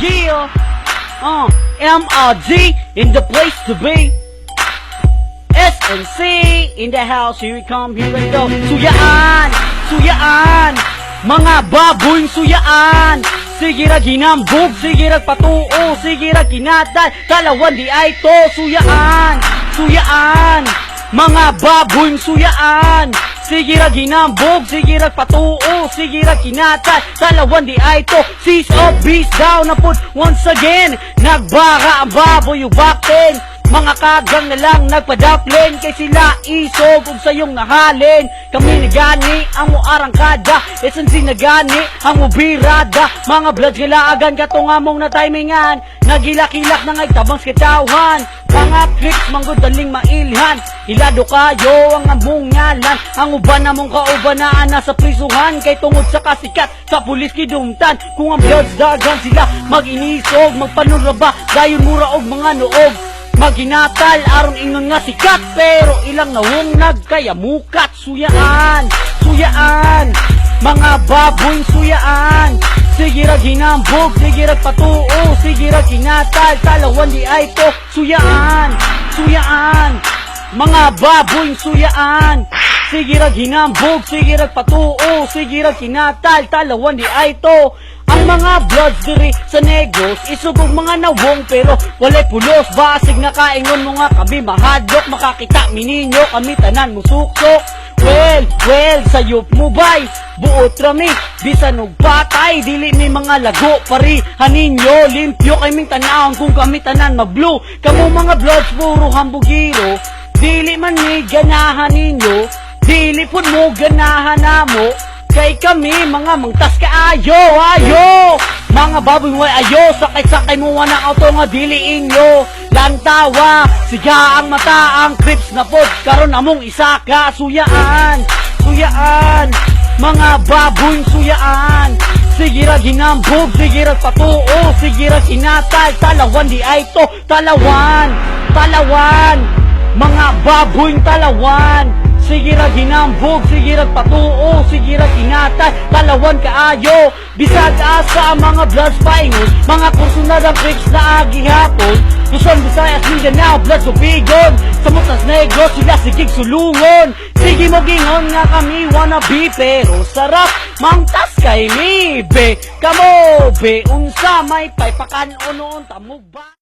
Yeah, MRG in the place to be. SNC in the house, here we come, here we go. Suyaan, suyaan, mga baboy suyaan. Sige ra ginambog, sige ra patuo, sige ra kinatay, kalawan di ay to. Suyaan, suyaan, mga baboy suyaan. Sige ra ginambog, sige ra patuo, sige ra kinatay, kalawan di ay to. Seize of beast down na put once again. Nagbara ang baboy ubakten. Mga kagang na lang nagpadaplin, kay sila isog ug sayong nahalin. Kami nagani ang muarangkada, SNC nagani ang mubirada. Mga bloods gilaagan katong among na timingan, nagilakilak na ngay tabang sketawhan. Mga clips manggod daling mailhan, ilado kayo ang among ngalan. Ang uban namong kaubanaan nasa prisuhan, kay tungod sa kasikat sa pulis kidumtan. Kung ang bloods dagan sila mag-inisog, magpanuraba dayon mura og mga noog. Maginatal aron ingon nga sikat, pero ilang nawong nagkaya mukat. Suyaan, suyaan, mga baboy suyaan. Sige ra ginambog, sige ra patuo, sige ra kinatal, talawan di ay to. Suyaan, suyaan, mga baboy suyaan. Sige ra ginambog, sige ra patuo, sige ra kinatal, talawan di ay to. Ang mga bloods diri sa negos isubog mga nawong, pero walay pulos. Basig na kaingon mo nga kami mahadlok, makakita mininyo kami tanan musuksok. Well, sayop mo bay, buot rami, bisan og patay, dili mi mga lago pari. Haninyo, limpyo kay ming tanawon kung kami tanan mag-blue. Kamu mga bloods puro hambugiro, dili man mi ganahan ninyo, dili pud mo ganahan namo. Kay kami mga mangtas kaayo, ayo. Mga baboy mo ayo, sakay-sakay mo ng auto nga dili inyo. Lantawa, siga ang mata ang crips na pod, karon among isaka. Suyaan, suyaan, mga baboy suyaan. Sige ra ginambog, sige ra patuo, sige ra kinatal, talawan di ay to. Talawan, talawan, mga baboy talawan. Sige ra ginambog, sige ra patuo, sige ra kinatay, talawan kaayo. Bisag asa ang mga bloods paingon, mga personal ang trips na agihapon. Luzon, Visayas, Mindanao, bloods upigon. Sa mutas negros sila sigig sulungon. Sige mo gingon nga kami wannabe, pero sarap mangtas kay mi be. Kamo be, unsa may paypakan unon tamog ba?